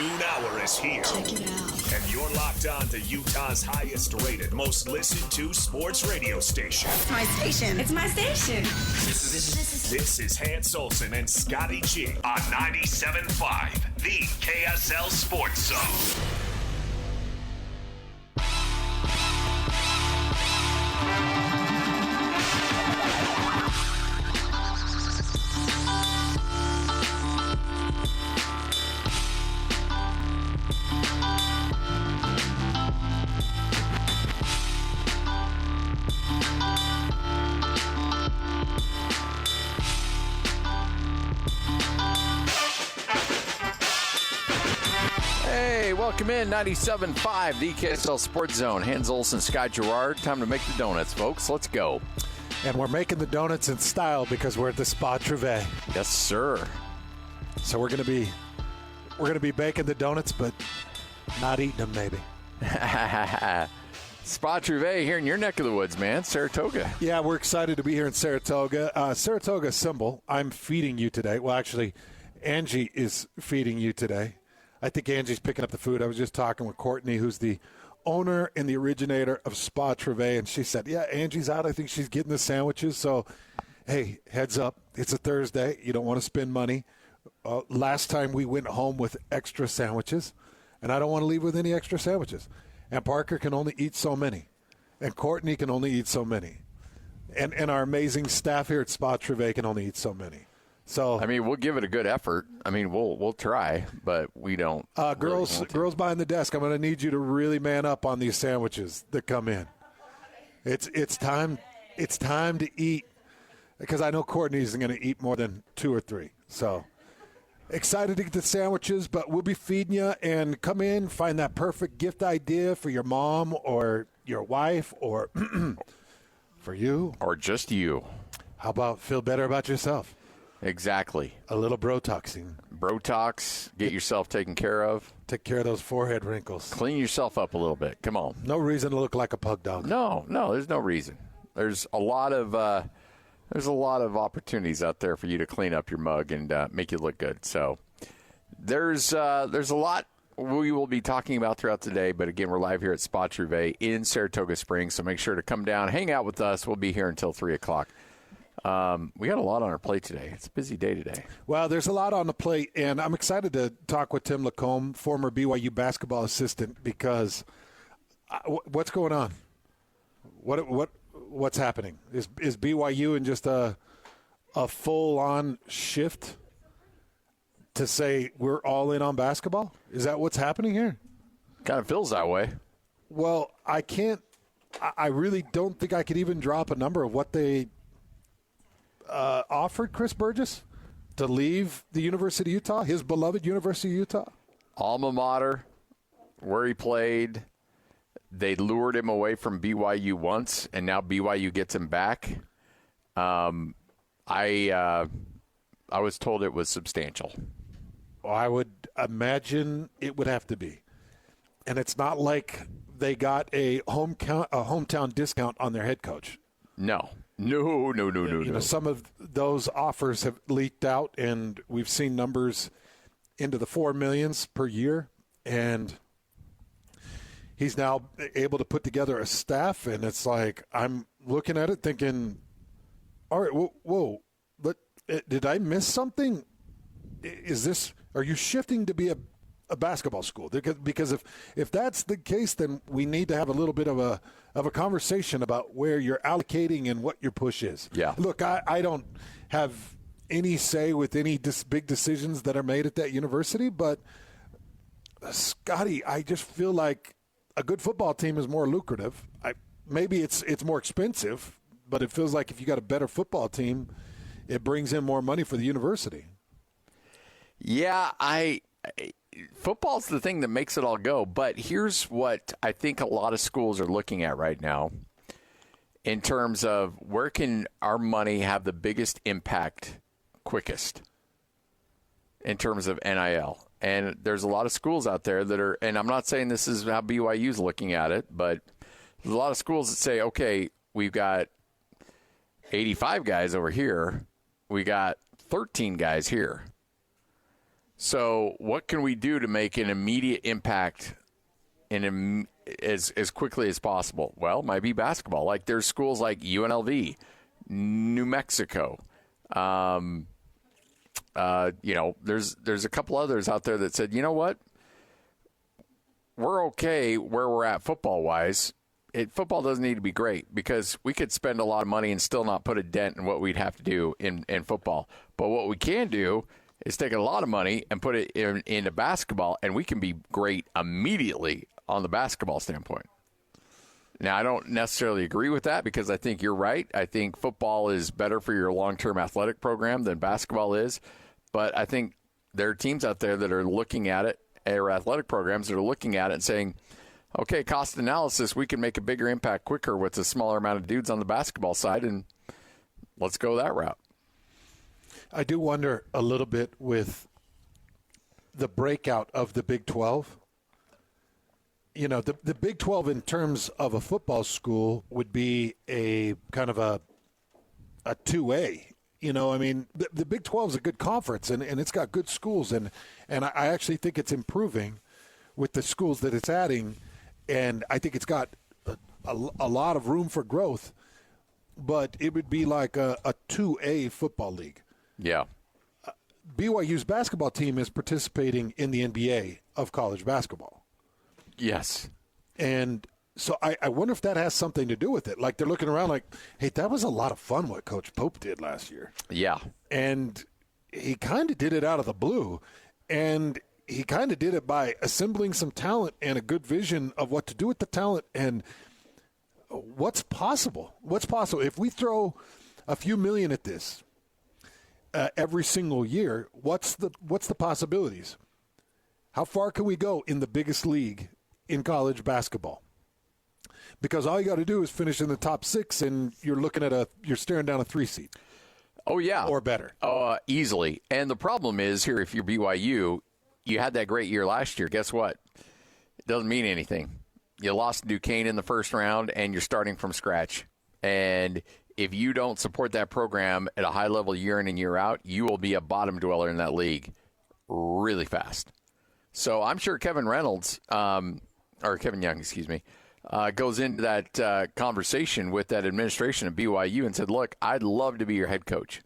noon hour is here. Check it out. And you're locked on to Utah's highest rated, most listened to sports radio station. It's my station. It's my station. This is Hans Olsen and Scotty G on 97.5, the KSL Sports Zone. Welcome in 97.5, the KSL Sports Zone. Hans Olsen, Scott Gerard. Time to make the donuts, folks. Let's go. And we're making the donuts in style because we're at the Spa Trouvé. Yes, sir. So we're gonna be baking the donuts, but not eating them, maybe. Spa Trouvé here in your neck of the woods, man. Saratoga. Yeah, we're excited to be here in Saratoga. Saratoga symbol. I'm feeding you today. Well, actually, Angie is feeding you today. I think Angie's picking up the food. I was just talking with Courtney, who's the owner and the originator of Spa Trouvé, and she said, yeah, Angie's out. I think she's getting the sandwiches. So, hey, heads up. It's a Thursday. You don't want to spend money. Last time we went home with extra sandwiches, and I don't want to leave with any extra sandwiches. And Parker can only eat so many, and Courtney can only eat so many. And our amazing staff here at Spa Trouvé can only eat so many. So I mean, we'll give it a good effort. I mean, we'll try, but we don't. Girls behind the desk, I'm going to need you to really man up on these sandwiches that come in. It's time to eat, because I know Courtney's going to eat more than 2 or 3. So excited to get the sandwiches, but we'll be feeding you. And come in, find that perfect gift idea for your mom or your wife or for you or just you. How about feel better about yourself? Exactly. A little Brotoxing. Brotox. Get yourself taken care of. Take care of those forehead wrinkles. Clean yourself up a little bit. Come on. No reason to look like a pug dog. No, there's no reason. There's a lot of opportunities out there for you to clean up your mug and make you look good. So there's a lot we will be talking about throughout the day. But again, we're live here at Spa Trouvé in Saratoga Springs. So make sure to come down, hang out with us. We'll be here until 3 o'clock. We got a lot on our plate today. It's a busy day today. Well, there's a lot on the plate, and I'm excited to talk with Tim Lacombe, former BYU basketball assistant, because what's going on? What's happening? Is BYU in just a full-on shift to say we're all in on basketball? Is that what's happening here? Kind of feels that way. Well, I really don't think I could even drop a number of what they offered Chris Burgess to leave the University of Utah, his beloved University of Utah. Alma mater, where he played. They lured him away from BYU once, and now BYU gets him back. I was told it was substantial. I would imagine it would have to be. And it's not like they got a hometown discount on their head coach. No. Some of those offers have leaked out, and we've seen numbers into the $4 million per year. And he's now able to put together a staff, and it's like I'm looking at it thinking, all right, whoa, but did I miss something? Are you shifting to be a basketball school? Because if that's the case, then we need to have a little bit of a conversation about where you're allocating and what your push is. Yeah. Look, I don't have any say with any big decisions that are made at that university, but Scotty, I just feel like a good football team is more lucrative. Maybe it's more expensive, but it feels like if you got a better football team, it brings in more money for the university. Yeah, football's the thing that makes it all go. But here's what I think a lot of schools are looking at right now in terms of where can our money have the biggest impact quickest in terms of NIL. And there's a lot of schools out there that are, and I'm not saying this is how BYU's looking at it, but there's a lot of schools that say, okay, we've got 85 guys over here. We got 13 guys here. So what can we do to make an immediate impact as quickly as possible? Well, it might be basketball. Like there's schools like UNLV, New Mexico. There's a couple others out there that said, you know what? We're okay where we're at football-wise. Football doesn't need to be great because we could spend a lot of money and still not put a dent in what we'd have to do in football. But what we can do is take a lot of money and put it into basketball, and we can be great immediately on the basketball standpoint. Now, I don't necessarily agree with that because I think you're right. I think football is better for your long-term athletic program than basketball is. But I think there are teams out there that are looking at it, or athletic programs that are looking at it and saying, okay, cost analysis, we can make a bigger impact quicker with a smaller amount of dudes on the basketball side, and let's go that route. I do wonder a little bit with the breakout of the Big 12. You know, the Big 12 in terms of a football school would be a kind of a 2A. You know, I mean, the Big 12 is a good conference, and it's got good schools, and I actually think it's improving with the schools that it's adding, and I think it's got a lot of room for growth, but it would be like a 2A football league. Yeah. BYU's basketball team is participating in the NBA of college basketball. Yes. And so I wonder if that has something to do with it. Like they're looking around like, hey, that was a lot of fun what Coach Pope did last year. Yeah. And he kind of did it out of the blue. And he kind of did it by assembling some talent and a good vision of what to do with the talent and what's possible. What's possible? If we throw a few million at this every single year, what's the possibilities? How far can we go in the biggest league in college basketball? Because all you got to do is finish in the top 6, and you're staring down a 3 seed. Oh yeah, or better. Easily. And the problem is here, if you're BYU, you had that great year last year. Guess what? It doesn't mean anything. You lost Duquesne in the first round, and you're starting from scratch. And if you don't support that program at a high level year in and year out, you will be a bottom dweller in that league really fast. So I'm sure Kevin Young, goes into that conversation with that administration of BYU and said, look, I'd love to be your head coach,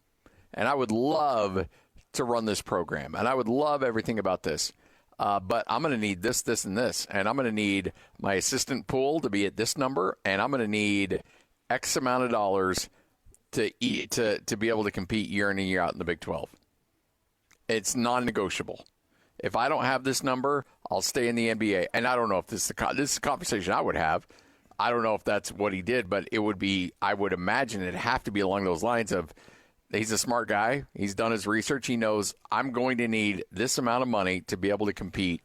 and I would love to run this program, and I would love everything about this. But I'm going to need this, this, and this, and I'm going to need my assistant pool to be at this number, and I'm going to need X amount of dollars to be able to compete year in and year out in the Big 12. It's non-negotiable. If I don't have this number, I'll stay in the NBA. And I don't know if this is a conversation I would have. I don't know if that's what he did, but it would be, I would imagine it'd have to be along those lines of, he's a smart guy. He's done his research. He knows I'm going to need this amount of money to be able to compete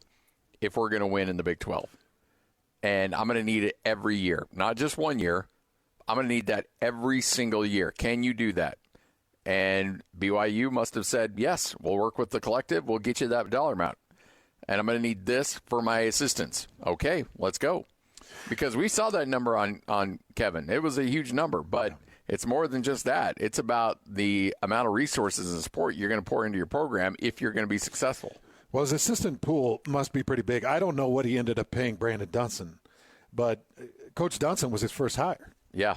if we're going to win in the Big 12. And I'm going to need it every year, not just 1 year. I'm going to need that every single year. Can you do that? And BYU must have said, yes, we'll work with the collective. We'll get you that dollar amount. And I'm going to need this for my assistants. Okay, let's go. Because we saw that number on Kevin. It was a huge number, but it's more than just that. It's about the amount of resources and support you're going to pour into your program if you're going to be successful. Well, his assistant pool must be pretty big. I don't know what he ended up paying Brandon Dunson, but Coach Dunson was his first hire. Yeah.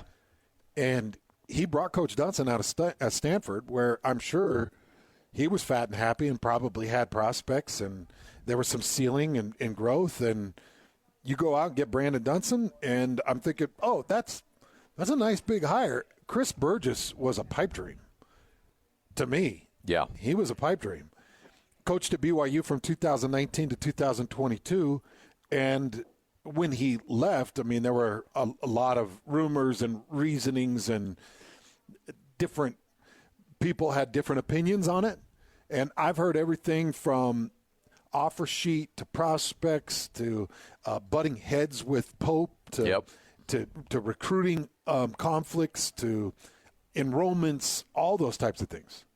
And he brought Coach Dunson out of Stanford, where I'm sure he was fat and happy and probably had prospects, and there was some ceiling and growth. And you go out and get Brandon Dunson, and I'm thinking, oh, that's a nice big hire. Chris Burgess was a pipe dream to me. Yeah. He was a pipe dream. Coached at BYU from 2019 to 2022, and when he left, I mean, there were a lot of rumors and reasonings, and different people had different opinions on it. And I've heard everything from offer sheet to prospects to butting heads with Pope to recruiting conflicts to enrollments, all those types of things.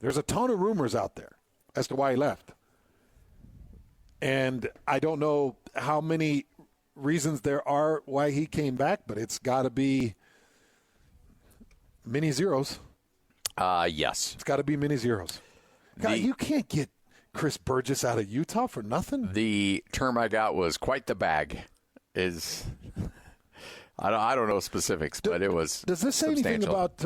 There's a ton of rumors out there as to why he left. And I don't know how many reasons there are why he came back, but it's got to be many zeros. Yes. It's got to be many zeros. God, you can't get Chris Burgess out of Utah for nothing? The term I got was quite the bag. I don't know specifics, but it was Does this say anything about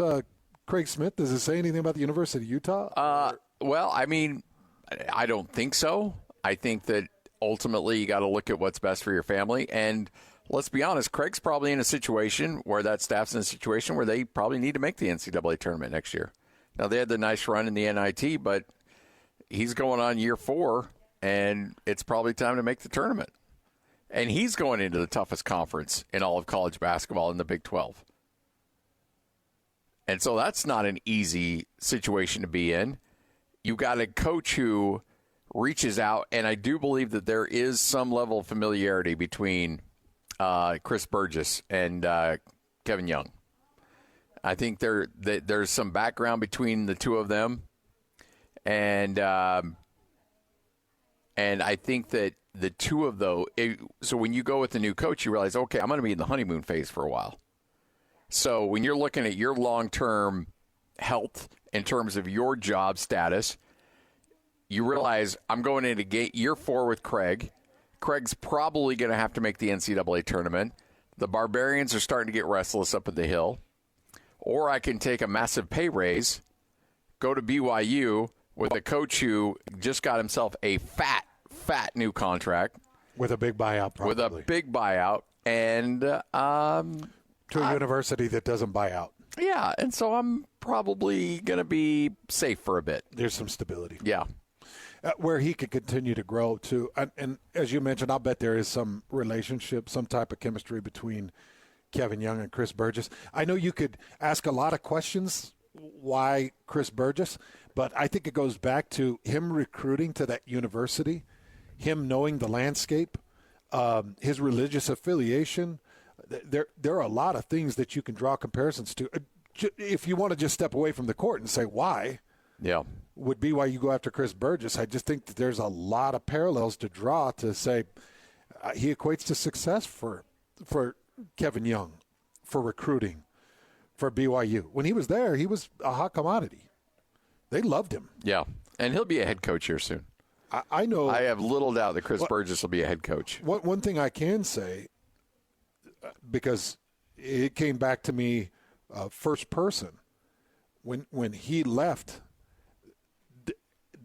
Craig Smith? Does it say anything about the University of Utah? Well, I mean, I don't think so. I think that ultimately you got to look at what's best for your family. And let's be honest, Craig's probably in a situation where that staff's in a situation where they probably need to make the NCAA tournament next year. Now, they had the nice run in the NIT, but he's going on year 4, and it's probably time to make the tournament. And he's going into the toughest conference in all of college basketball in the Big 12. And so that's not an easy situation to be in. You got a coach who reaches out, and I do believe that there is some level of familiarity between Chris Burgess and Kevin Young. I think there's some background between the two of them. And I think that the two of those, so when you go with the new coach, you realize, okay, I'm going to be in the honeymoon phase for a while. So when you're looking at your long-term health in terms of your job status, you realize I'm going into year 4 with Craig. Craig's probably going to have to make the NCAA tournament. The Barbarians are starting to get restless up at the Hill. Or I can take a massive pay raise, go to BYU with a coach who just got himself a fat new contract. With a big buyout, probably. With a big buyout. And to a university that doesn't buy out. Yeah, and so I'm probably going to be safe for a bit. There's some stability. Yeah. Where he could continue to grow, too. And as you mentioned, I'll bet there is some relationship, some type of chemistry between Kevin Young and Chris Burgess. I know you could ask a lot of questions why Chris Burgess, but I think it goes back to him recruiting to that university, him knowing the landscape, his religious affiliation. There are a lot of things that you can draw comparisons to. If you want to just step away from the court and say why, would BYU go after Chris Burgess? I just think that there's a lot of parallels to draw to say he equates to success for Kevin Young, for recruiting, for BYU. When he was there, he was a hot commodity. They loved him. Yeah, and he'll be a head coach here soon. I know. I have little doubt that Chris Burgess will be a head coach. One thing I can say, because it came back to me first person, when he left,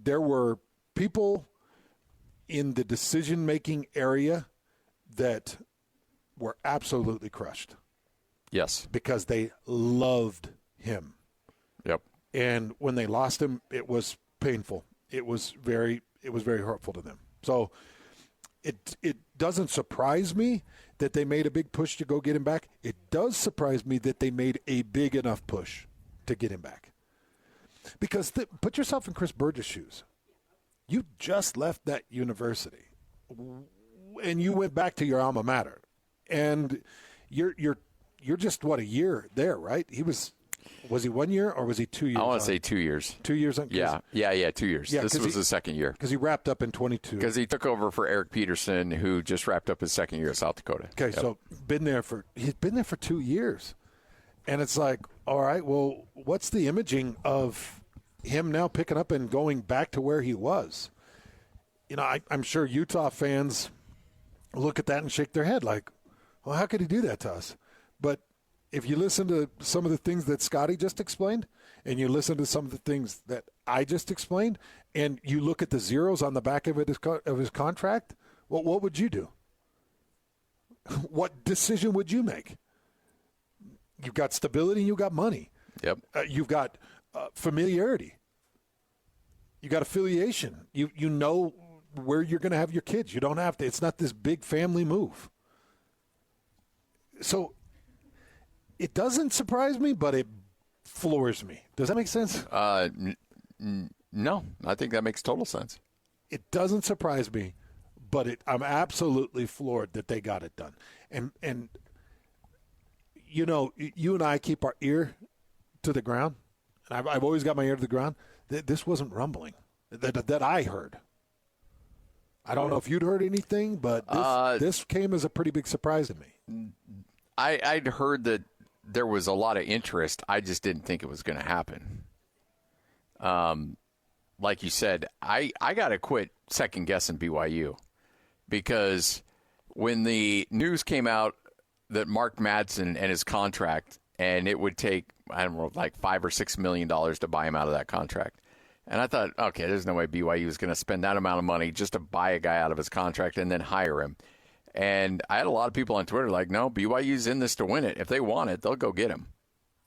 there were people in the decision-making area that were absolutely crushed. Yes. Because they loved him. Yep. And when they lost him, it was painful. It was very hurtful to them. So it doesn't surprise me that they made a big push to go get him back. It does surprise me that they made a big enough push to get him back. Because put yourself in Chris Burgess' shoes. You just left that university, and you went back to your alma mater, and you're just a year there, right? Was he 1 year or was he 2 years? I want to say 2 years. 2 years? Yeah, 2 years. Yeah, this was his second year. Because he wrapped up in 22. Because he took over for Eric Peterson, who just wrapped up his second year at South Dakota. Okay, so he's been there for 2 years. And it's like, all right, well, what's the imaging of him now picking up and going back to where he was? You know, I'm sure Utah fans look at that and shake their head like, well, how could he do that to us? But if you listen to some of the things that Scotty just explained, and you listen to some of the things that I just explained, and you look at the zeros on the back of his contract, well, what would you do? What decision would you make? You've got stability and you've got money. Yep. You've got familiarity. You got affiliation. You know where you're going to have your kids. You don't have to. It's not this big family move. So it doesn't surprise me, but it floors me. Does that make sense? No, I think that makes total sense. It doesn't surprise me, but I'm absolutely floored that they got it done. And you know, you and I keep our ear to the ground, and I've always got my ear to the ground. This wasn't rumbling that I heard. I don't know if you'd heard anything, but this came as a pretty big surprise to me. I'd heard that there was a lot of interest. I just didn't think it was going to happen. like you said, I got to quit second-guessing BYU because when the news came out that Mark Madsen and his contract, and it would take, I don't know, like $5 or $6 million to buy him out of that contract. And I thought, okay, there's no way BYU is going to spend that amount of money just to buy a guy out of his contract and then hire him. And I had a lot of people on Twitter like, no, BYU's in this to win it. If they want it, they'll go get him.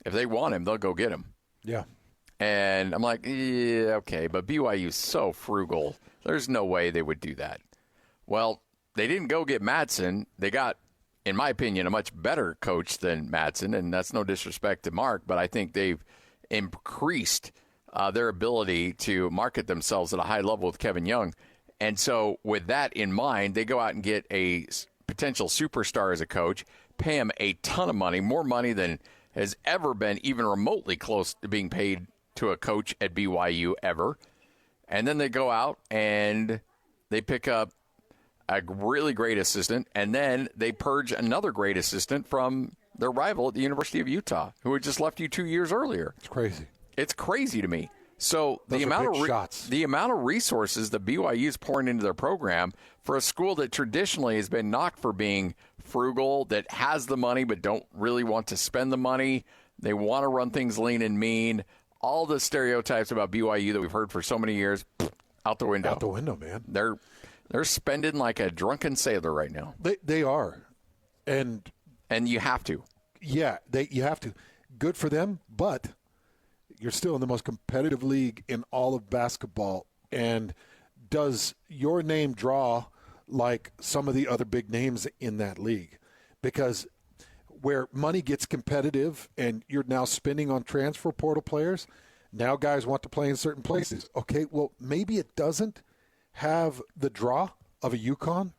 If they want him, they'll go get him. Yeah. And I'm like, yeah, okay, but BYU's so frugal. There's no way they would do that. Well, they didn't go get Madsen. They got, in my opinion, a much better coach than Madsen, and that's no disrespect to Mark, but I think they've increased their ability to market themselves at a high level with Kevin Young. And so with that in mind, they go out and get a potential superstar as a coach, pay him a ton of money, more money than has ever been even remotely close to being paid to a coach at BYU ever. And then they go out and they pick up a really great assistant, and then they purge another great assistant from their rival at the University of Utah, who had just left you 2 years earlier. It's crazy. It's crazy to me. So the amount of resources that BYU is pouring into their program for a school that traditionally has been knocked for being frugal, that has the money but don't really want to spend the money, they want to run things lean and mean, all the stereotypes about BYU that we've heard for so many years, out the window. Out the window, man. They're spending like a drunken sailor right now. They are. And you have to. Yeah, you have to. Good for them, but you're still in the most competitive league in all of basketball. And does your name draw like some of the other big names in that league? Because where money gets competitive and you're now spending on transfer portal players, now guys want to play in certain places. Okay, well, maybe it doesn't have the draw of a UConn.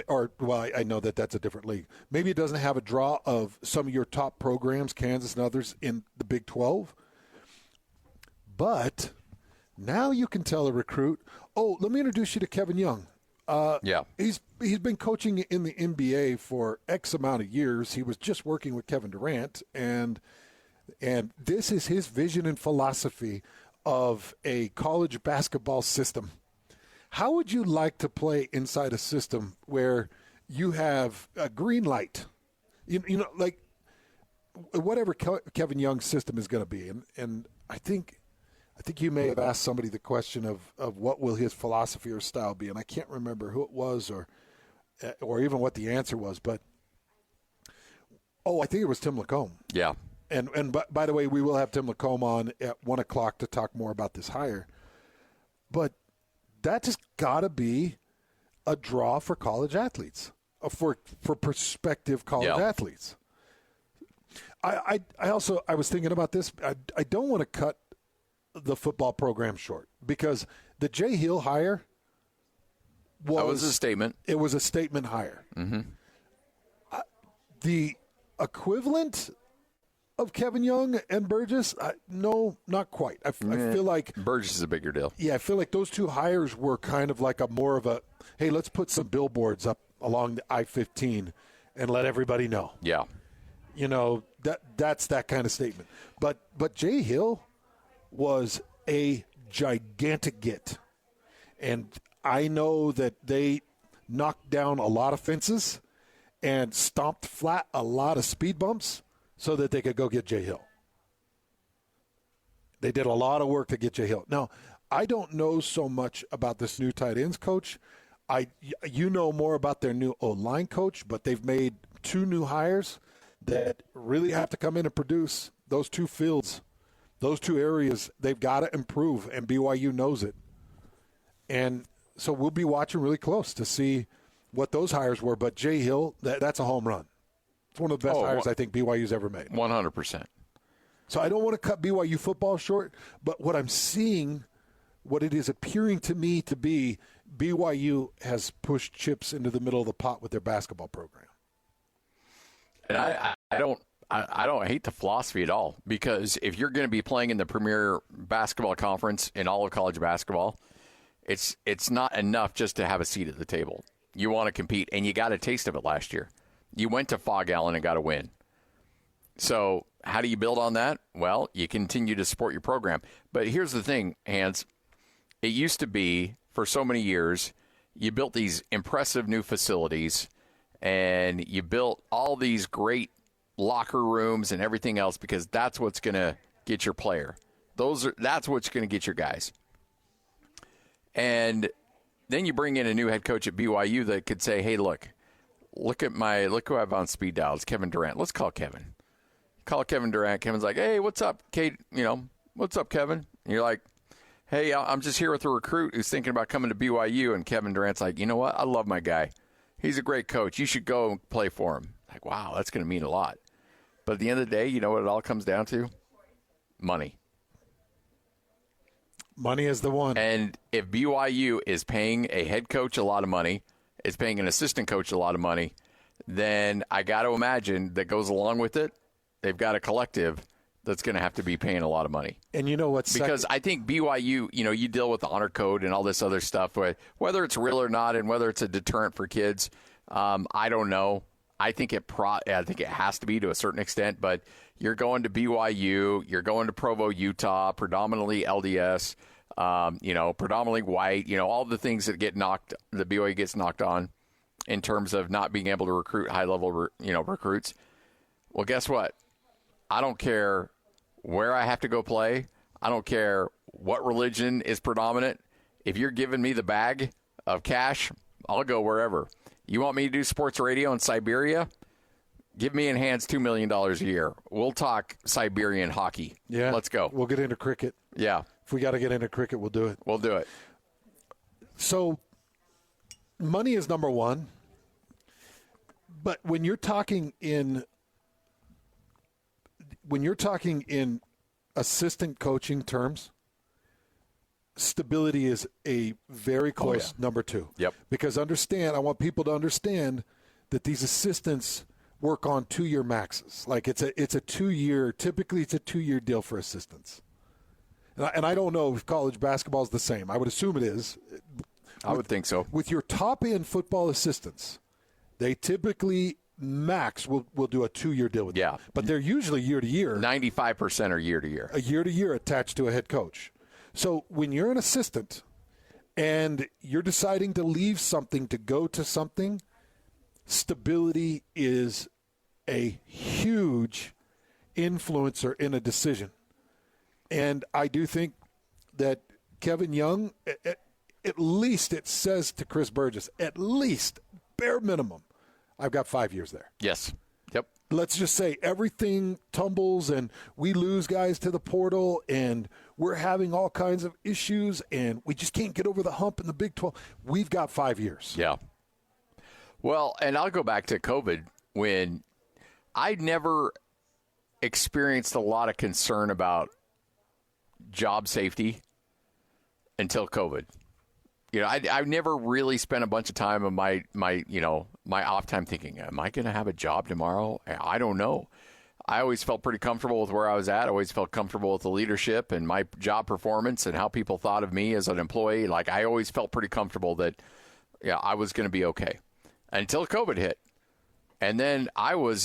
Or, well, I know that that's a different league. Maybe it doesn't have a draw of some of your top programs, Kansas and others, in the Big 12. But now you can tell a recruit, oh, let me introduce you to Kevin Young. Yeah. He's been coaching in the NBA for X amount of years. He was just working with Kevin Durant, and this is his vision and philosophy of a college basketball system. How would you like to play inside a system where you have a green light? You know, like whatever Kevin Young's system is going to be. And I think you may have asked somebody the question of what will his philosophy or style be, and I can't remember who it was or even what the answer was. But I think it was Tim Lacombe. Yeah. And by the way, we will have Tim Lacombe on at 1 o'clock to talk more about this hire. But that just got to be a draw for college athletes, for prospective college athletes. I was thinking about this. I don't want to cut the football program short because the Jay Hill hire was a statement. It was a statement hire. Mm-hmm. The equivalent of Kevin Young and Burgess, no, not quite. I feel like Burgess is a bigger deal. Yeah, I feel like those two hires were kind of like more of a, hey, let's put some billboards up along the I-15 and let everybody know. Yeah. You know, that's that kind of statement. But Jay Hill was a gigantic get. And I know that they knocked down a lot of fences and stomped flat a lot of speed bumps so that they could go get Jay Hill. They did a lot of work to get Jay Hill. Now, I don't know so much about this new tight ends coach. You know more about their new O-line coach, but they've made 2 new hires that really have to come in and produce. Those 2 fields, those 2 areas, they've got to improve, and BYU knows it. And so we'll be watching really close to see what those hires were. But Jay Hill, that's a home run. It's one of the best hires I think BYU's ever made. 100%. So I don't want to cut BYU football short, but what I'm seeing, what it is appearing to me to be, BYU has pushed chips into the middle of the pot with their basketball program. And I don't hate the philosophy at all, because if you're going to be playing in the premier basketball conference in all of college basketball, it's not enough just to have a seat at the table. You want to compete, and you got a taste of it last year. You went to Fog Allen and got a win. So how do you build on that? Well, you continue to support your program. But here's the thing, Hans. It used to be, for so many years, you built these impressive new facilities, and you built all these great locker rooms and everything else because that's what's going to get your player. That's what's going to get your guys. And then you bring in a new head coach at BYU that could say, hey, look who I have on speed dial. It's Kevin Durant. Let's call Kevin. Call Kevin Durant. Kevin's like, hey, what's up, Kate? What's up, Kevin? And you're like, hey, I'm just here with a recruit who's thinking about coming to BYU. And Kevin Durant's like, you know what? I love my guy. He's a great coach. You should go and play for him. Like, wow, that's going to mean a lot. But at the end of the day, you know what it all comes down to? Money. Money is the one. And if BYU is paying a head coach a lot of money, is paying an assistant coach a lot of money, then I got to imagine that goes along with it, they've got a collective that's going to have to be paying a lot of money. And you know what's because I think BYU, you deal with the honor code and all this other stuff, whether it's real or not, and whether it's a deterrent for kids. I don't know. I think it has to be to a certain extent. But you're going to BYU, you're going to Provo, Utah, predominantly LDS, predominantly white. All the things that the BYU gets knocked on in terms of not being able to recruit high level, recruits. Well, guess what? I don't care where I have to go play. I don't care what religion is predominant. If you're giving me the bag of cash, I'll go wherever. You want me to do sports radio in Siberia? Give me in hands $2 million a year. We'll talk Siberian hockey. Yeah. Let's go. We'll get into cricket. Yeah. If we got to get into cricket, we'll do it. We'll do it. So money is number one. But when you're talking in assistant coaching terms, stability is a very close number two. Yep. Because I want people to understand that these assistants work on 2-year maxes. Like it's a 2-year, typically it's a 2-year deal for assistants. And I don't know if college basketball is the same. I would assume it is. I would think so. With your top end football assistants, they typically will do a 2-year deal with them. But they're usually year to year. 95% are year to year. A year to year attached to a head coach. So when you're an assistant and you're deciding to leave something to go to something, stability is a huge influencer in a decision. And I do think that Kevin Young, at least it says to Chris Burgess, at least, bare minimum, I've got 5 years there. Yes. Yep. Let's just say everything tumbles and we lose guys to the portal and we're having all kinds of issues and we just can't get over the hump in the Big 12. We've got 5 years. Yeah. Well, and I'll go back to COVID when I never experienced a lot of concern about job safety until COVID. I've never really spent a bunch of time on my off time thinking, am I going to have a job tomorrow? I don't know. I always felt pretty comfortable with where I was at. I always felt comfortable with the leadership and my job performance and how people thought of me as an employee. Like I always felt pretty comfortable that, I was going to be okay until COVID hit. And then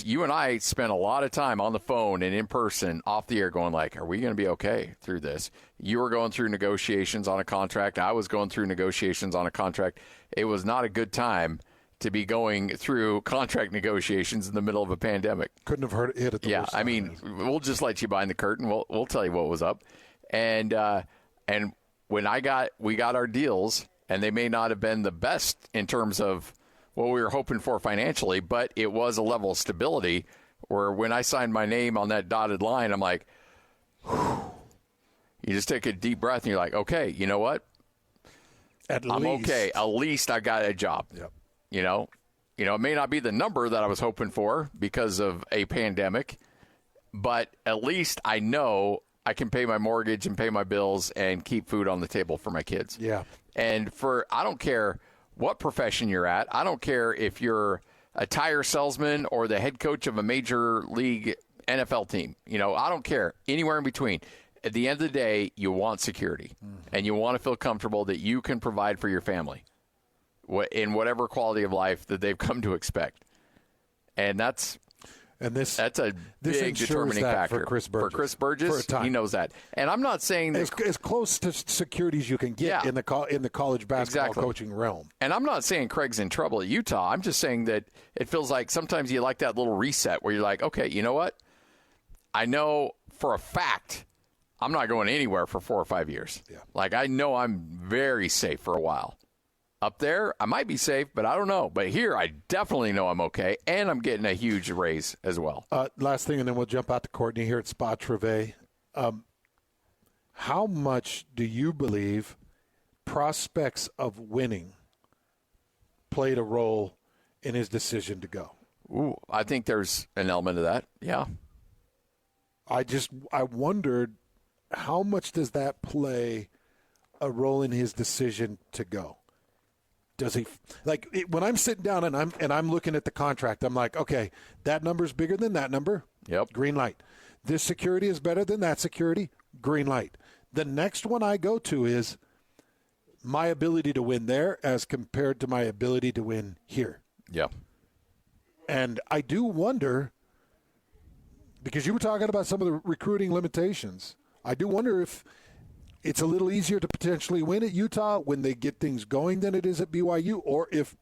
you and I spent a lot of time on the phone and in person off the air going like, are we going to be okay through this? You were going through negotiations on a contract. I was going through negotiations on a contract. It was not a good time to be going through contract negotiations in the middle of a pandemic. Couldn't have hit it the worst time. I mean, we'll just let you behind the curtain. We'll tell you what was up. And when we got our deals, and they may not have been the best in terms of what we were hoping for financially, but it was a level of stability where when I signed my name on that dotted line, I'm like, whew. You just take a deep breath and you're like, okay, you know what? I'm okay. At least I got a job. Yep. It may not be the number that I was hoping for because of a pandemic, but at least I know I can pay my mortgage and pay my bills and keep food on the table for my kids. Yeah. And I don't care what profession you're at. I don't care if you're a tire salesman or the head coach of a major league NFL team. I don't care. Anywhere in between. At the end of the day, you want security. Mm-hmm. And you want to feel comfortable that you can provide for your family in whatever quality of life that they've come to expect. And that's And that's a big determining factor for Chris Burgess. For Chris Burgess, he knows that. And I'm not saying that as close to security as you can get in the college basketball coaching realm. And I'm not saying Craig's in trouble at Utah. I'm just saying that it feels like sometimes you like that little reset where you're like, okay, you know what? I know for a fact I'm not going anywhere for 4 or 5 years. Yeah. Like, I know I'm very safe for a while. Up there, I might be safe, but I don't know. But here, I definitely know I'm okay, and I'm getting a huge raise as well. Last thing, and then we'll jump out to Courtney here at Spa Trivet. How much do you believe prospects of winning played a role in his decision to go? Ooh, I think there's an element of that, yeah. I wondered, how much does that play a role in his decision to go? Does he when I'm sitting down and I'm looking at the contract, I'm like, okay, that number's bigger than that number. Yep. Green light. This security is better than that security. Green light. The next one I go to is my ability to win there as compared to my ability to win here. Yeah. And I do wonder, because you were talking about some of the recruiting limitations, I do wonder if it's a little easier to potentially win at Utah when they get things going than it is at BYU, or if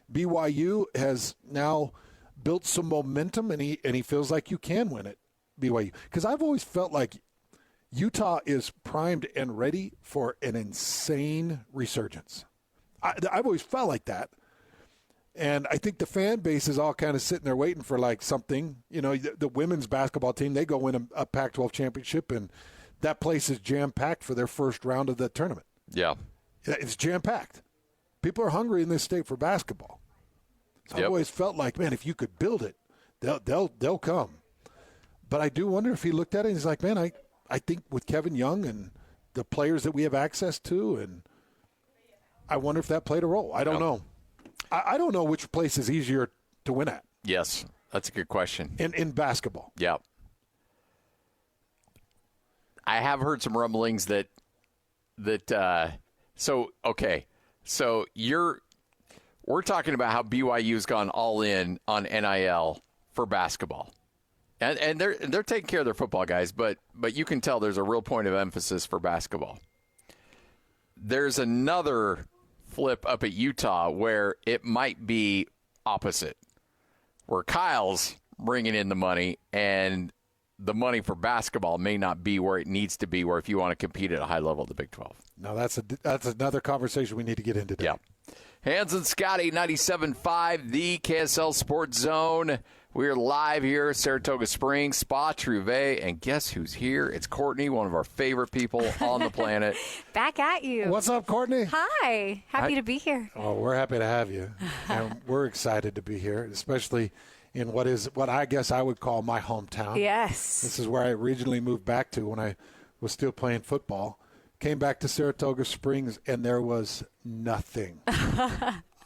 BYU has now built some momentum and he feels like you can win at BYU. Because I've always felt like Utah is primed and ready for an insane resurgence. I've always felt like that. And I think the fan base is all kind of sitting there waiting for like something. You know, the women's basketball team, they go win a Pac-12 championship, and that place is jam-packed for their first round of the tournament. Yeah. It's jam-packed. People are hungry in this state for basketball. So I've always felt like, man, if you could build it, they'll come. But I do wonder if he looked at it and he's like, man, I think with Kevin Young and the players that we have access to, and I wonder if that played a role. I don't know. I don't know which place is easier to win at. Yes, that's a good question. In basketball. Yeah. I have heard some rumblings that we're talking about how BYU's gone all in on NIL for basketball. And they're taking care of their football guys, but you can tell there's a real point of emphasis for basketball. There's another flip up at Utah where it might be opposite, where Kyle's bringing in the money and the money for basketball may not be where it needs to be, where if you want to compete at a high level of the Big 12. No, that's another conversation we need to get into today. Yeah. Hans and Scotty, 97.5, the KSL Sports Zone. We're live here, Saratoga Springs, Spa Trivet, and guess who's here? It's Courtney, one of our favorite people on the planet. Back at you. What's up, Courtney? Hi. Happy to be here. Oh, we're happy to have you. And we're excited to be here, especially in what I guess I would call my hometown. Yes. This is where I originally moved back to when I was still playing football. Came back to Saratoga Springs, and there was nothing.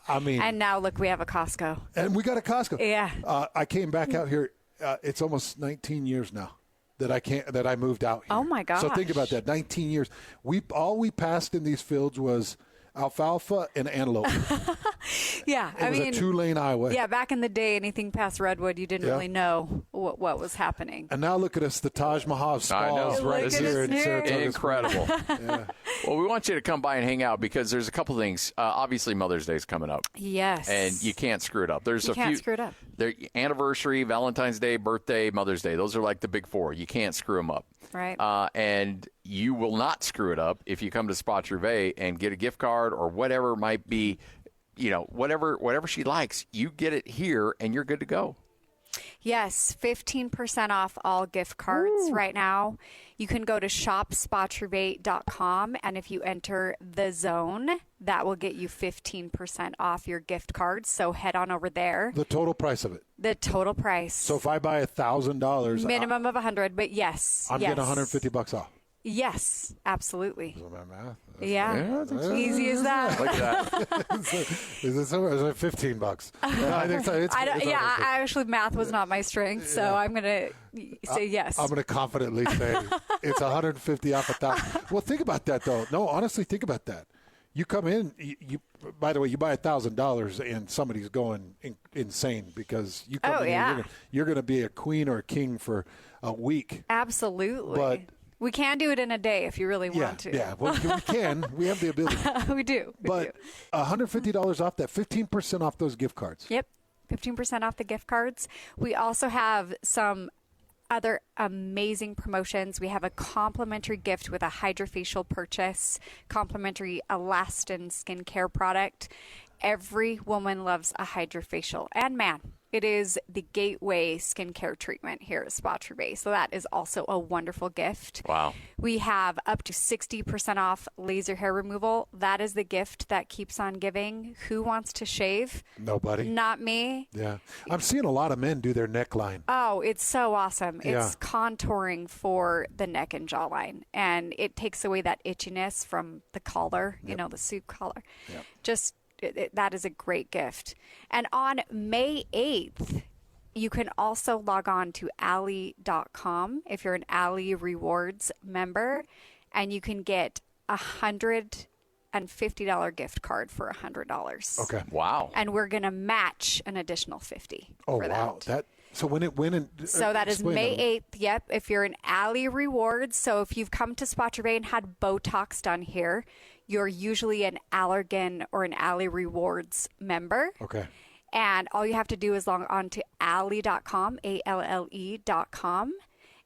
I mean, and now look, we have a Costco. And we got a Costco. Yeah. I came back out here. It's almost 19 years now that I moved out here. Oh my gosh. So think about that. 19 years. All we passed in these fields was alfalfa and antelope. Yeah, it was a 2-lane highway. Yeah, back in the day, anything past Redwood, you didn't really know what was happening. And now look at us, the Taj Mahal spas right here in Saratoga. Incredible. Yeah. Well, we want you to come by and hang out because there's a couple things. Obviously, Mother's Day is coming up. Yes. And you can't screw it up. You can't screw it up. Anniversary, Valentine's Day, birthday, Mother's Day. Those are like the big four. You can't screw them up. Right. And you will not screw it up if you come to Spa Trivet and get a gift card or whatever might be, whatever she likes. You get it here and you're good to go. Yes, 15% off all gift cards right now. You can go to shopspatrivet.com, and if you enter the zone, that will get you 15% off your gift cards. So head on over there. The total price of it. The total price. So if I buy $1,000, minimum of $100, but yes, I'm getting $150 off. Yes, absolutely. Is that my math? Yeah, easy as that. Like that. Is it $15? No, I think so. Actually, math was not my strength, so I'm going to say yes. I'm going to confidently say it's $150 off $1,000. Well, think about that, though. No, honestly, think about that. You come in, you by the way, you buy $1,000 and somebody's going insane because you come in, you're going to be a queen or a king for a week. Absolutely. But we can do it in a day if you really want to. Yeah, well, we can. We have the ability. We do. But $150 off that, 15% off those gift cards. Yep, 15% off the gift cards. We also have some other amazing promotions. We have a complimentary gift with a hydrofacial purchase, complimentary Elastin skincare product. Every woman loves a hydrofacial, and man, it is the gateway skincare treatment here at Spa Trouvé. So that is also a wonderful gift. Wow. We have up to 60% off laser hair removal. That is the gift that keeps on giving. Who wants to shave? Nobody. Not me. Yeah. I'm seeing a lot of men do their neckline. Oh, it's so awesome. Yeah. It's contouring for the neck and jawline. And it takes away that itchiness from the collar, you know, the soup collar. Yep. Just that is a great gift. And on May 8th, you can also log on to Ally.com if you're an Ally Rewards member, and you can get $150 gift card for $100. Okay. Wow. And we're going to match an additional $50 for wow. that. So So that is May 8th. Yep. If you're an Ally Rewards, so if you've come to Spa Trouvé and had Botox done here, you're usually an Allergan or an Ally Rewards member. Okay. And all you have to do is log on to Ally.com, ALLE.com,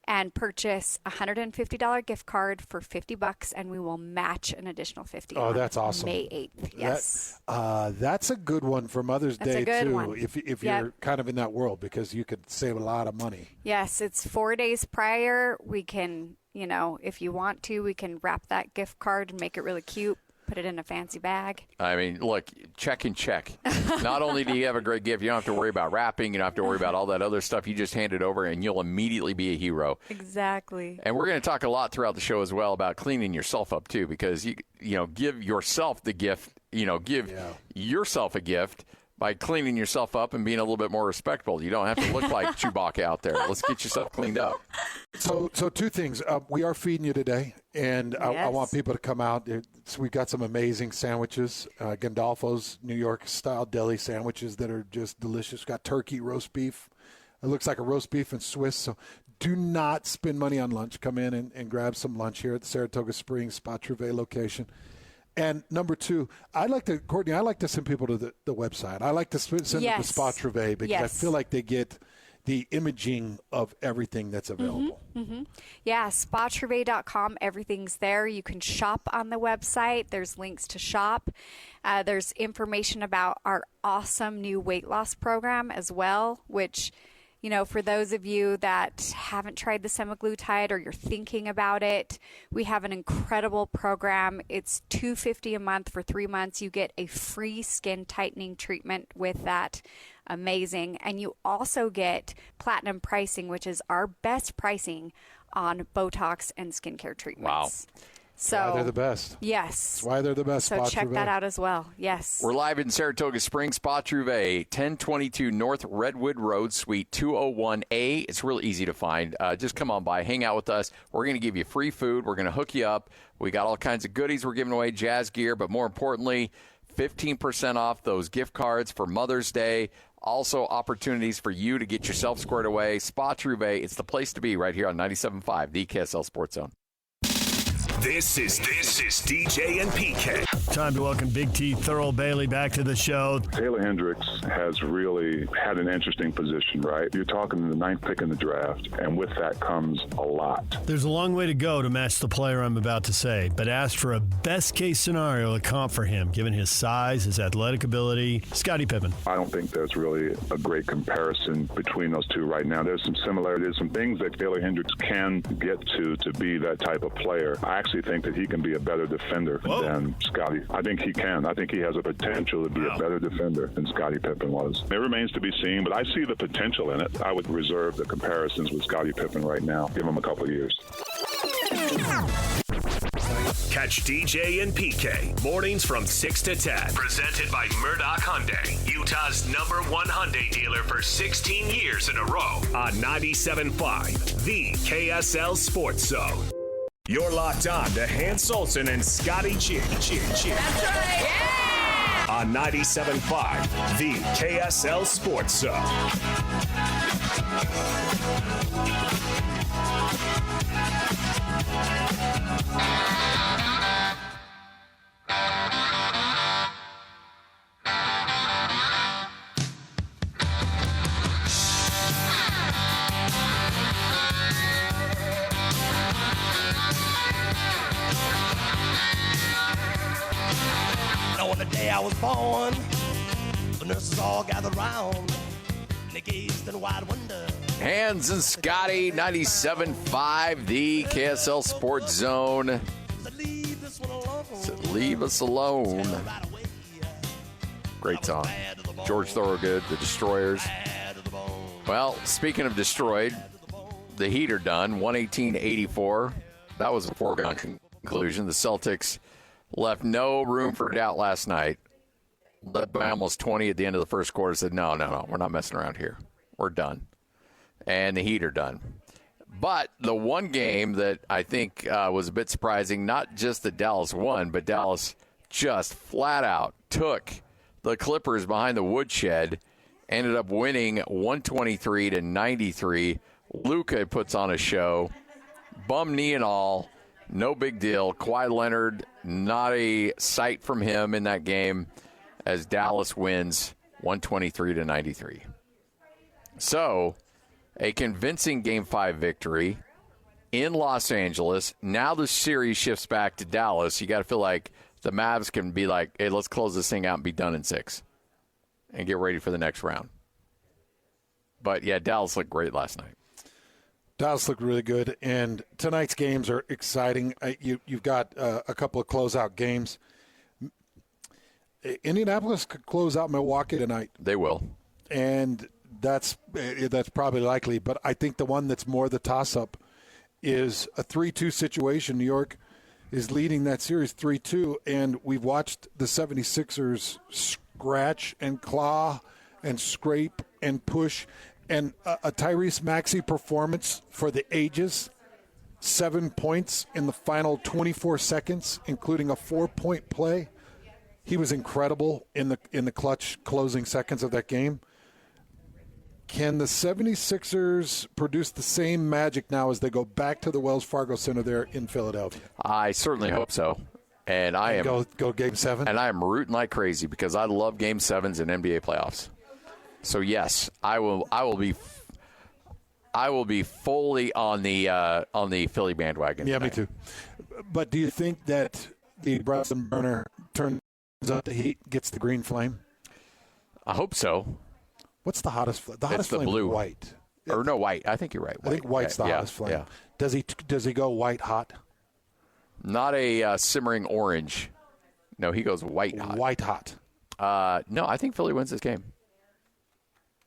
and purchase a $150 gift card for $50, and we will match an additional $50. Oh, that's awesome. May 8th. Yes. That's a good one for Mother's That's Day a good too. one. If you're kind of in that world, because you could save a lot of money. Yes, it's 4 days prior. We can, if you want to, we can wrap that gift card and make it really cute. Put it in a fancy bag. I mean, look, check and check. Not only do you have a great gift, you don't have to worry about wrapping. You don't have to worry about all that other stuff. You just hand it over, and you'll immediately be a hero. Exactly. And we're going to talk a lot throughout the show as well about cleaning yourself up, too, because, you give yourself the gift, give yourself a gift by cleaning yourself up and being a little bit more respectful. You don't have to look like Chewbacca out there. Let's get yourself cleaned up. So two things. We are feeding you today, and I want people to come out. So we've got some amazing sandwiches, Gandolfo's New York-style deli sandwiches that are just delicious. We've got turkey, roast beef. It looks like a roast beef and Swiss. So do not spend money on lunch. Come in and grab some lunch here at the Saratoga Springs Spa Trouvé location. And number two, Courtney, I like to send people to the website. I like to send them to Spa Trouvé because I feel like they get the imaging of everything that's available. Mm-hmm. Yeah, SpaTrouvé.com. Everything's there. You can shop on the website. There's links to shop. There's information about our awesome new weight loss program as well, which, for those of you that haven't tried the semaglutide or you're thinking about it, we have an incredible program. It's $250 a month for 3 months. You get a free skin tightening treatment with that. Amazing. And you also get platinum pricing, which is our best pricing on Botox and skincare treatments. Wow. So they're the best. Yes. That's why they're the best. So Spa check Trouvé. that out as well. Yes. We're live in Saratoga Springs, Spa Trouvé, 1022 North Redwood Road, Suite 201A. It's real easy to find. Just come on by, hang out with us. We're going to give you free food. We're going to hook you up. We got all kinds of goodies we're giving away, jazz gear, but more importantly, 15% off those gift cards for Mother's Day. Also, opportunities for you to get yourself squared away. Spa Trouvé, it's the place to be right here on 97.5, the KSL Sports Zone. This is DJ and PK. Time to welcome Big T Thurl Bailey back to the show. Taylor Hendricks has really had an interesting position, right? You're talking the 9th pick in the draft, and with that comes a lot. There's a long way to go to match the player I'm about to say, but ask for a best-case scenario to comp for him, given his size, his athletic ability. Scottie Pippen. I don't think there's really a great comparison between those two right now. There's some similarities, some things that Taylor Hendricks can get to be that type of player. I actually think that he can be a better defender than Scottie. I think he can. I think he has a potential to be a better defender than Scottie Pippen was. It remains to be seen, but I see the potential in it. I would reserve the comparisons with Scottie Pippen right now. Give him a couple of years. Catch DJ and PK mornings from 6 to 10. Presented by Murdoch Hyundai, Utah's #1 Hyundai dealer for 16 years in a row on 97.5, the KSL Sports Zone. You're locked on to Hans Olsen and Scotty G. That's right. Yeah! On 97.5, the KSL Sports Zone. On the day I was born, the nurses all gathered round, and they gazed in wide wonder. Hans and Scotty, 97.5, the KSL Sports Zone. Said, leave us alone. Great song. George Thorogood, the Destroyers. Well, speaking of destroyed, the Heat are done, 118-84. That was a foregone conclusion. The Celtics left no room for doubt last night. Led by almost 20 at the end of the first quarter. Said, no, we're not messing around here. We're done. And the Heat are done. But the one game that I think was a bit surprising, not just that Dallas won, but Dallas just flat out took the Clippers behind the woodshed, ended up winning 123-93. Luka puts on a show, bum knee and all. No big deal. Kawhi Leonard, not a sight from him in that game as Dallas wins 123-93. So, a convincing Game 5 victory in Los Angeles. Now the series shifts back to Dallas. You got to feel like the Mavs can be like, hey, let's close this thing out and be done in 6 and get ready for the next round. But, yeah, Dallas looked great last night. Dallas looked really good, and tonight's games are exciting. You've got a couple of closeout games. Indianapolis could close out Milwaukee tonight. They will. And that's probably likely, but I think the one that's more the toss-up is a 3-2 situation. New York is leading that series 3-2, and we've watched the 76ers scratch and claw and scrape and push. And a Tyrese Maxey performance for the ages, 7 points in the final 24 seconds, including a 4-point play. He was incredible in the clutch closing seconds of that game. Can the 76ers produce the same magic now as they go back to the Wells Fargo Center there in Philadelphia? I certainly hope so. And I am go Game 7. And I am rooting like crazy because I love Game 7s in NBA playoffs. So yes, I will be fully on the Philly bandwagon. Yeah, tonight. me too. But do you think that the Brunson burner turns up the heat, gets the green flame? I hope so. What's the hottest flame? The hottest the flame blue. is white. Or no, white. I think you're right. White. I think white's the hottest flame. Yeah. Does he go white hot? Not a simmering orange. No, he goes white hot. White hot. No, I think Philly wins this game.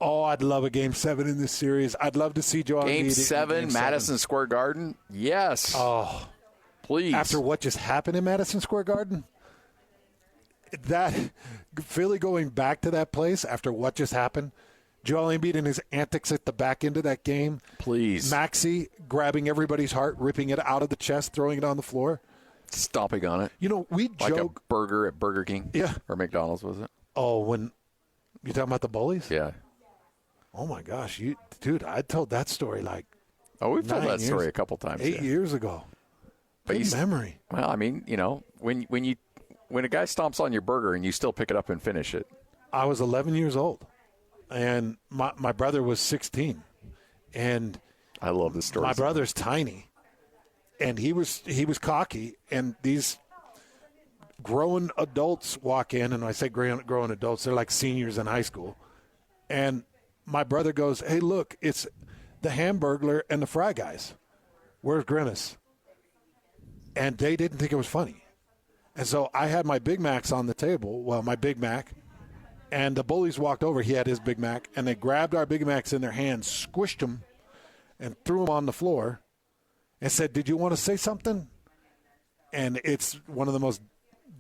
Oh, I'd love a Game 7 in this series. I'd love to see Joel Embiid Game in 7, Madison Square Garden. Yes. Oh, please. After what just happened in Madison Square Garden, that Philly going back to that place after what just happened, Joel Embiid and his antics at the back end of that game. Please. Maxey grabbing everybody's heart, ripping it out of the chest, throwing it on the floor. Stomping on it. You know, we like joke. A burger at Burger King. Yeah. Or McDonald's, was it? Oh, when you talking about the bullies? Yeah. Oh, my gosh. Dude, I told that story we've told that story a couple times. 8 years ago. But Good memory. Well, I mean, you know, when a guy stomps on your burger and you still pick it up and finish it. I was 11 years old, and my brother was 16. And I love this story. My brother's tiny, and he was cocky, and these grown adults walk in, and I say grown adults, they're like seniors in high school. And my brother goes, "Hey, look, it's the Hamburglar and the Fry Guys. Where's Grimace?" And they didn't think it was funny. And so I had my Big Macs on the table, my Big Mac, and the bullies walked over. He had his Big Mac, and they grabbed our Big Macs in their hands, squished them, and threw them on the floor and said, "Did you want to say something?" And it's one of the most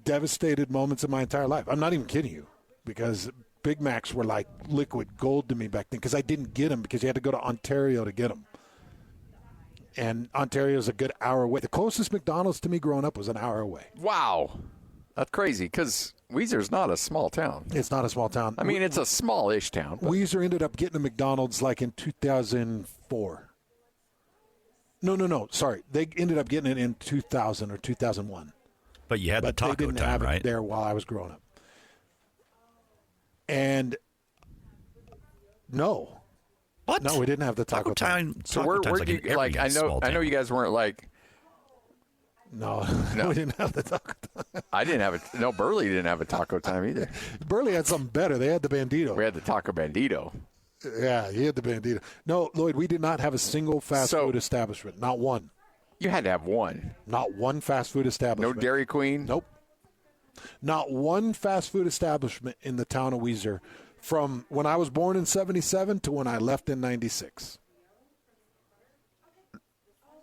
devastated moments of my entire life. I'm not even kidding you, because Big Macs were like liquid gold to me back then, because I didn't get them because you had to go to Ontario to get them. And Ontario's a good hour away. The closest McDonald's to me growing up was an hour away. Wow. That's crazy because Weezer's not a small town. It's not a small town. I mean, it's a small-ish town. But... Weezer ended up getting a McDonald's like in 2004. No. Sorry. They ended up getting it in 2000 or 2001. But you had the taco they didn't time, have right? It there while I was growing up. And no. What? No, we didn't have the taco time. So where you like? I know you guys weren't like. No, we didn't have the taco time. I didn't have it. No, Burley didn't have a taco time either. Burley had something better. They had the Bandito. We had the Taco Bandito. Yeah, he had the Bandito. No, Lloyd, we did not have a single fast food establishment. Not one. You had to have one. Not one fast food establishment. No Dairy Queen? Nope. Not one fast food establishment in the town of Weezer from when I was born in 77 to when I left in 96.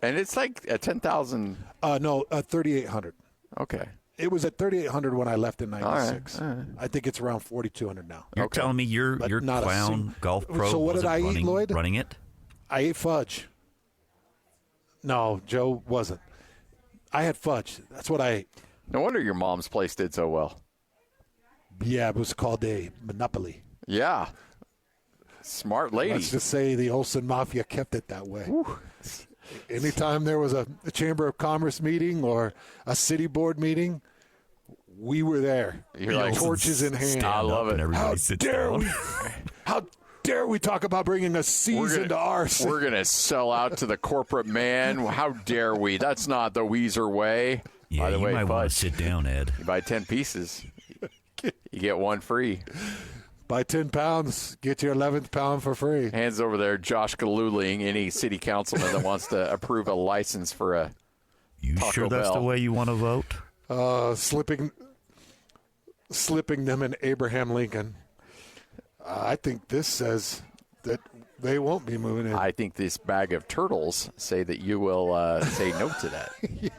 And it's like at 10,000. No, 3,800. Okay. It was at 3,800 when I left in 96. All right. I think it's around 4,200 now. You're telling me your clown golf pro so what did I eat, Lloyd? running it? I ate fudge. No, Joe wasn't. I had fudge. That's what I ate. No wonder your mom's place did so well. Yeah, it was called a monopoly. Yeah. Smart lady. Let's just say the Olsen Mafia kept it that way. Whew. Anytime there was a Chamber of Commerce meeting or a city board meeting, we were there. You're like, torches in hand. I love it. How dare we talk about bringing a season to our city? We're going to sell out to the corporate man. How dare we? That's not the Weezer way. Yeah, by the way, might want to sit down, Ed. You buy 10 pieces, you get one free. Buy 10 pounds, get your 11th pound for free. Hands over there, Josh Galuling, any city councilman that wants to approve a license for a Taco sure that's Bell. The way you want to vote? Slipping them in Abraham Lincoln. I think this says that they won't be moving in. I think this bag of turtles say that you will say no to that. Yeah.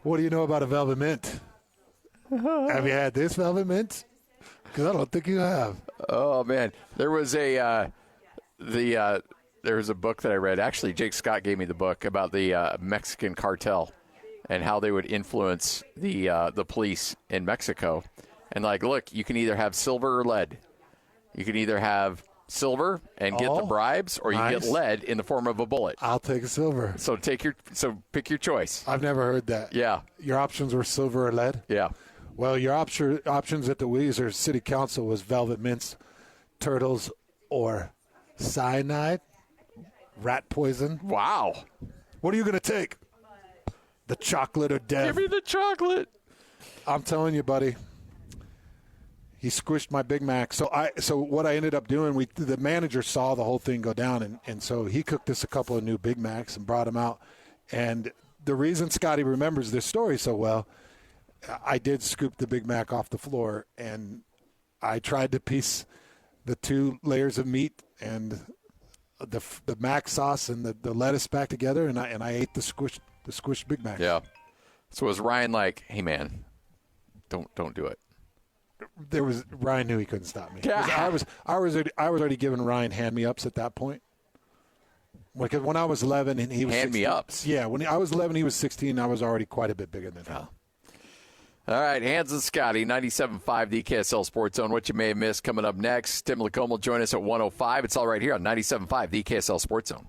What do you know about a velvet mint? Have you had this velvet mint? Because I don't think you have. Oh man, there was there was a book that I read. Actually, Jake Scott gave me the book about the Mexican cartel and how they would influence the police in Mexico. And like, look, you can either have silver or lead. You can either have silver and get the bribes, or you get lead in the form of a bullet. I'll take a silver. So pick your choice. I've never heard that. Yeah. Your options were silver or lead? Yeah. Well, your options at the Weezer City Council was velvet mints, turtles, or cyanide, rat poison. Wow. What are you going to take? The chocolate or death? Give me the chocolate. I'm telling you, buddy. He squished my Big Mac. So what I ended up doing, the manager saw the whole thing go down, and so he cooked us a couple of new Big Macs and brought them out. And the reason Scotty remembers this story so well, I did scoop the Big Mac off the floor, and I tried to piece the 2 layers of meat and the mac sauce and the lettuce back together, and I ate the squished Big Mac. Yeah. So was Ryan like, hey man, don't do it? Ryan knew he couldn't stop me. Yeah. I was already giving Ryan hand-me-ups at that point. Because when I was 11 and he was 16, hand-me-ups? Yeah, when I was 11, he was 16. I was already quite a bit bigger than him. All right, Hans and Scotty, 97.5, the KSL Sports Zone. What you may have missed coming up next. Tim Lacombe will join us at 105. It's all right here on 97.5, the KSL Sports Zone.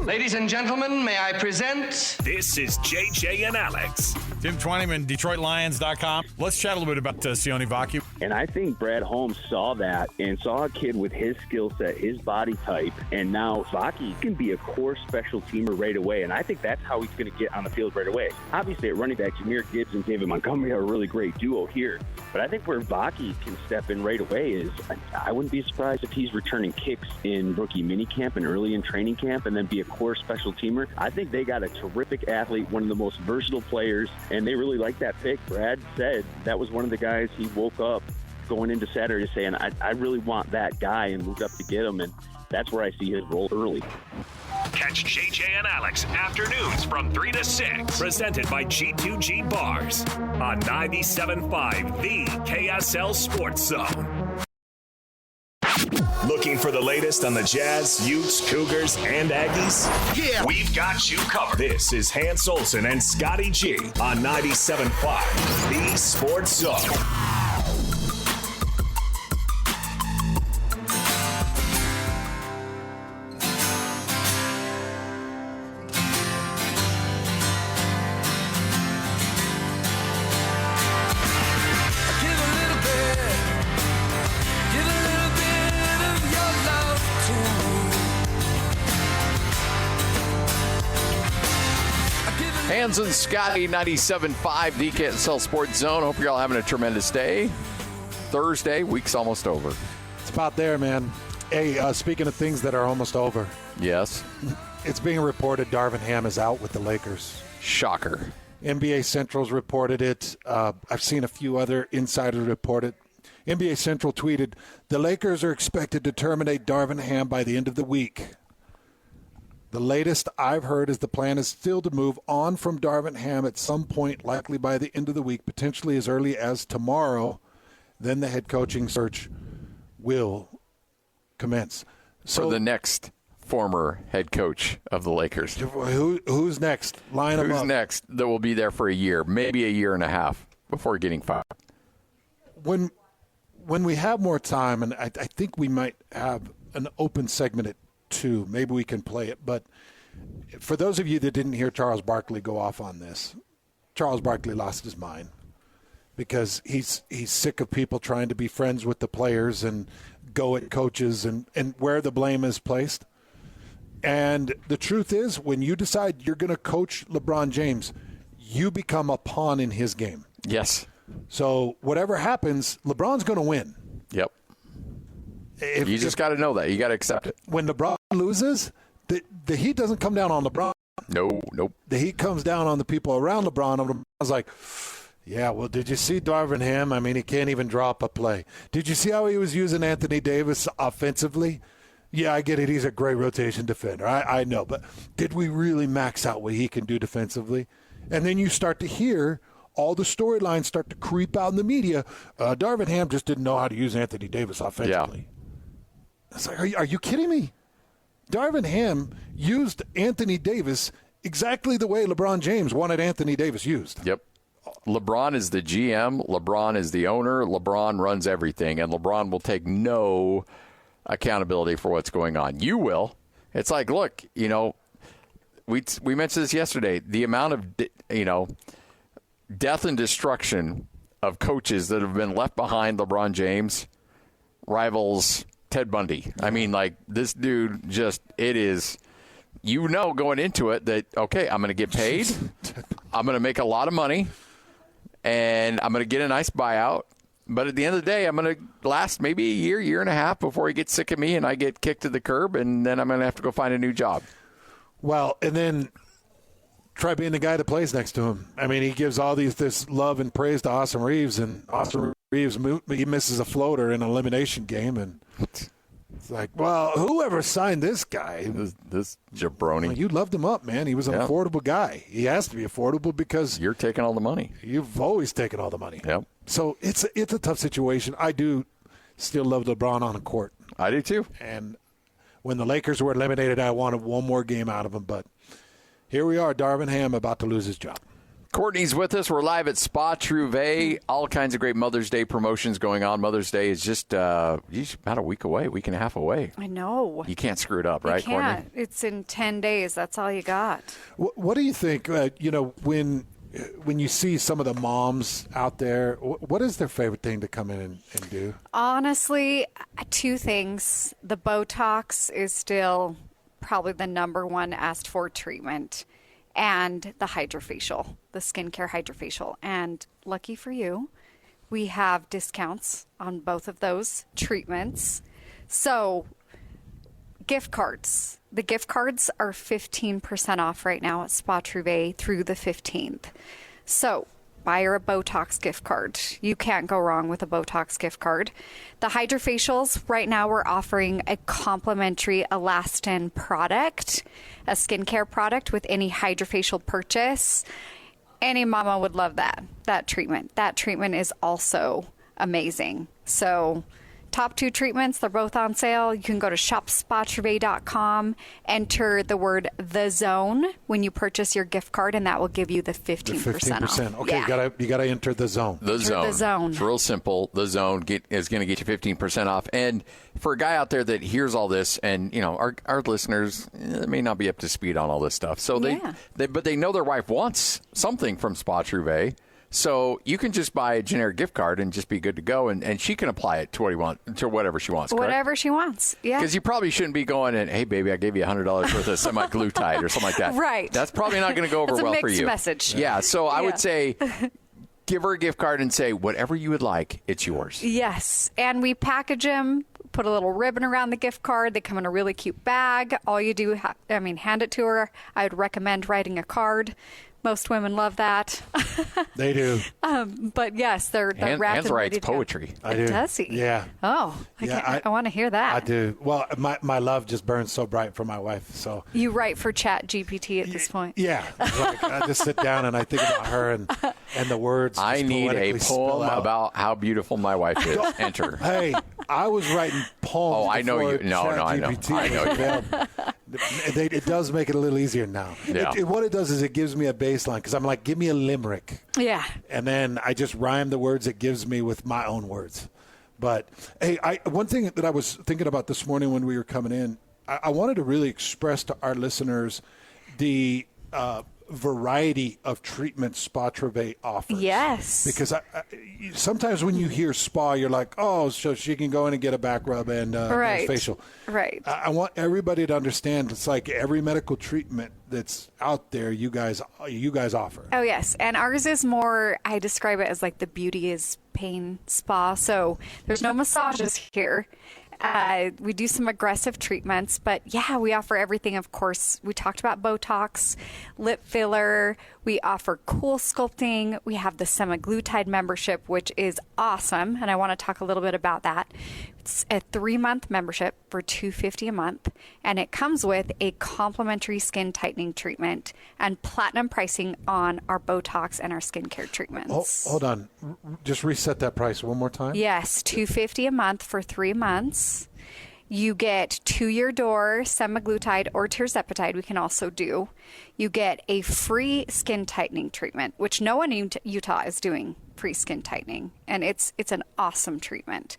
Ladies and gentlemen, may I present... This is JJ and Alex. Tim Twyman, DetroitLions.com. Let's chat a little bit about Sione Vaki. And I think Brad Holmes saw that and saw a kid with his skill set, his body type, and now Vaki can be a core special teamer right away. And I think that's how he's going to get on the field right away. Obviously, at running back, Jahmyr Gibbs and David Montgomery are a really great duo here. But I think where Vaki can step in right away is I wouldn't be surprised if he's returning kicks in rookie minicamp and early in training camp and then be a core special teamer. I think they got a terrific athlete, one of the most versatile players, and they really like that pick. Brad said that was one of the guys he woke up going into Saturday saying, I really want that guy, and moved up to get him, and that's where I see his role early. Catch JJ and Alex afternoons from 3 to 6. Presented by G2G Bars on 97.5, the KSL Sports Zone. Looking for the latest on the Jazz, Utes, Cougars, and Aggies? Yeah, we've got you covered. This is Hans Olsen and Scotty G on 97.5, the Sports Zone. Hans and Scotty, 97.5, the KSL Sports Zone. Hope you're all having a tremendous day. Thursday, week's almost over. It's about there, man. Hey, speaking of things that are almost over. Yes. It's being reported Darvin Ham is out with the Lakers. Shocker. NBA Central's reported it. I've seen a few other insiders report it. NBA Central tweeted, the Lakers are expected to terminate Darvin Ham by the end of the week. The latest I've heard is the plan is still to move on from Darvin Ham at some point, likely by the end of the week, potentially as early as tomorrow. Then the head coaching search will commence. So, for the next former head coach of the Lakers. Who's next? Line them up. Who's next that will be there for a year, maybe a year and a half before getting fired? When we have more time, and I think we might have an open segment at 2, maybe we can play it. But for those of you that didn't hear Charles Barkley go off on this, Charles Barkley lost his mind because he's sick of people trying to be friends with the players and go at coaches and where the blame is placed. And the truth is, when you decide you're going to coach LeBron James, you become a pawn in his game. Yes. So whatever happens, LeBron's going to win. Yep. You just got to know that. You got to accept it. When LeBron loses, the heat doesn't come down on LeBron. Nope. The heat comes down on the people around LeBron. And LeBron's like, yeah, well, did you see Darvin Ham? I mean, he can't even drop a play. Did you see how he was using Anthony Davis offensively? Yeah, I get it. He's a great rotation defender. I know. But did we really max out what he can do defensively? And then you start to hear all the storylines start to creep out in the media. Darvin Ham just didn't know how to use Anthony Davis offensively. Yeah. It's like, are you kidding me? Darvin Ham used Anthony Davis exactly the way LeBron James wanted Anthony Davis used. Yep. LeBron is the GM. LeBron is the owner. LeBron runs everything, and LeBron will take no accountability for what's going on. You will. It's like, look, we mentioned this yesterday. The amount of, death and destruction of coaches that have been left behind LeBron James rivals Ted Bundy. I mean, like, this dude it is, going into it that, okay, I'm going to get paid. I'm going to make a lot of money, and I'm going to get a nice buyout. But at the end of the day, I'm going to last maybe a year and a half before he gets sick of me and I get kicked to the curb, and then I'm going to have to go find a new job. Well, and then try being the guy that plays next to him. I mean, he gives all this love and praise to Austin Reeves, and Austin Reeves, he misses a floater in an elimination game, and it's like, well, whoever signed this guy? This jabroni. Well, you loved him up, man. He was an affordable guy. He has to be affordable because you're taking all the money. You've always taken all the money. Yep. So it's a tough situation. I do still love LeBron on the court. I do too. And when the Lakers were eliminated, I wanted one more game out of him, but here we are, Darvin Ham about to lose his job. Courtney's with us. We're live at Spa Trouvé. All kinds of great Mother's Day promotions going on. Mother's Day is just about a week and a half away. I know. You can't screw it up, right, Courtney? Courtney? It's in 10 days. That's all you got. What do you think, when you see some of the moms out there, what is their favorite thing to come in and do? Honestly, 2 things. The Botox is still probably the number one asked for treatment, and the hydrofacial, the skincare hydrofacial. And lucky for you, we have discounts on both of those treatments. So gift cards. The gift cards are 15% off right now at Spa Trouvé through the 15th. So buy her a Botox gift card. You can't go wrong with a Botox gift card. The hydrofacials, right now we're offering a complimentary Elastin product, a skincare product with any hydrofacial purchase. Any mama would love that treatment. That treatment is also amazing. So top 2 treatments, they're both on sale. You can go to shopspatrivet.com, enter the word The Zone when you purchase your gift card, and that will give you the 15% off. Okay, yeah. you gotta enter The Zone. The Zone. It's real simple. The Zone is going to get you 15% off. And for a guy out there that hears all this, and our listeners may not be up to speed on all this stuff, so but they know their wife wants something from Spa Trouvé. So you can just buy a generic gift card and just be good to go, and she can apply it to whatever she wants. Correct? Whatever she wants, yeah. Because you probably shouldn't be going and, hey, baby, I gave you $100 worth of semi-glutide or something like that. Right. That's probably not going to go over well for you. It's a mixed message. Yeah, so I would say give her a gift card and say, whatever you would like, it's yours. Yes, and we package them, put a little ribbon around the gift card. They come in a really cute bag. All you do, hand it to her. I would recommend writing a card. Most women love that. They do. But yes, they're wrapped Hans and writes ready to go. poetry. Does he? Yeah. Oh, I want to hear that. I do. Well, my love just burns so bright for my wife. So you write for Chat GPT at this point. Yeah. Like, I just sit down and I think about her and the words. I need a poem about how beautiful my wife is. Enter. Hey, I was writing poems. Oh, I know you. No, I know. I know you. It does make it a little easier now. Yeah. What it does is it gives me a baseline because I'm like, give me a limerick. Yeah. And then I just rhyme the words it gives me with my own words. But, hey, one thing that I was thinking about this morning when we were coming in, I wanted to really express to our listeners the variety of treatment Spa Trouvé offers. Yes. Because sometimes when you hear spa, you're like, oh, so she can go in and get a back rub and a facial. Right. I want everybody to understand it's like every medical treatment that's out there, you guys offer. Oh, yes. And ours is more, I describe it as like the beauty is pain spa. So there's no massages here. We do some aggressive treatments, but yeah, we offer everything. Of course, we talked about Botox, lip filler. We offer cool sculpting. We have the semaglutide membership, which is awesome, and I want to talk a little bit about that. It's a 3-month membership for $250 a month, and it comes with a complimentary skin tightening treatment and platinum pricing on our Botox and our skincare treatments. Hold on. Just reset that price one more time. Yes, $250 a month for 3 months. You get to your door semaglutide or tirzepatide. We can also do. You get a free skin tightening treatment, which no one in Utah is doing free skin tightening, and it's an awesome treatment.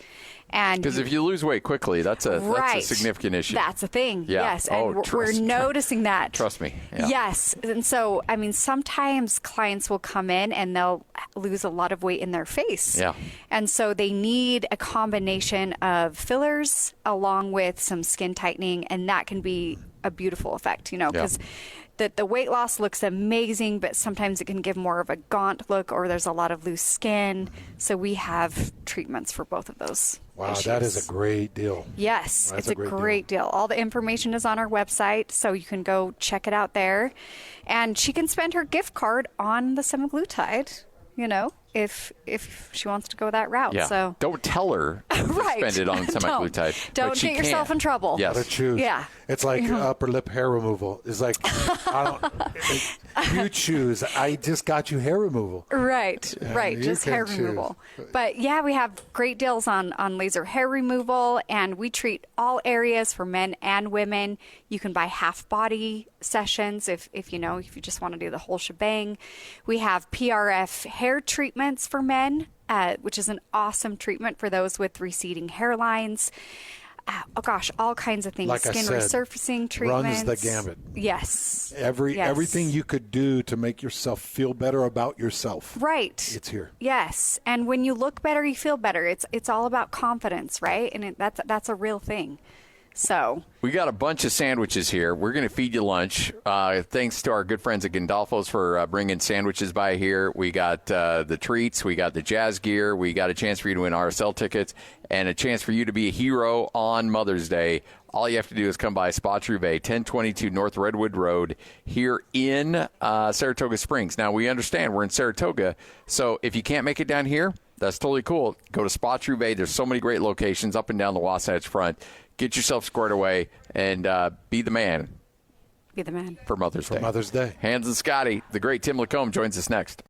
And because if you lose weight quickly, that's a significant issue. That's a thing. Yeah. Yes, and we're noticing that. Trust me. Yeah. Yes, and so I mean, sometimes clients will come in and they'll lose a lot of weight in their face. Yeah. And so they need a combination of fillers along with some skin tightening, and that can be a beautiful effect, because the weight loss looks amazing, but sometimes it can give more of a gaunt look, or there's a lot of loose skin. So we have treatments for both of those. Wow, issues. that is a great deal. Yes, it's a great deal. All the information is on our website, so you can go check it out there. And she can spend her gift card on the semaglutide, if she wants to go that route. Yeah. So don't tell her to spend it on semaglutide. Don't get yourself in trouble. Yes. Gotta choose. Yeah. It's like upper lip hair removal. It's like, you choose. I just got you hair removal. Right. Just hair removal. But yeah, we have great deals on laser hair removal, and we treat all areas for men and women. You can buy half body sessions if you just want to do the whole shebang. We have PRF hair treatments for men, which is an awesome treatment for those with receding hairlines. All kinds of things. Like Skin I said, resurfacing treatments. runs the gamut. Yes. Everything you could do to make yourself feel better about yourself. Right. It's here. Yes. And when you look better, you feel better. It's all about confidence, right? And that's a real thing. So we got a bunch of sandwiches here. We're going to feed you lunch. Thanks to our good friends at Gandolfo's for bringing sandwiches by here. We got the treats. We got the jazz gear. We got a chance for you to win RSL tickets and a chance for you to be a hero on Mother's Day. All you have to do is come by Spa Trouvé, 1022 North Redwood Road here in Saratoga Springs. Now, we understand we're in Saratoga, so if you can't make it down here, that's totally cool. Go to Spa Trouvé. There's so many great locations up and down the Wasatch Front. Get yourself squared away and be the man. Be the man. For Mother's Day. For Mother's Day. Hans and Scotty. The great Tim Lacombe joins us next.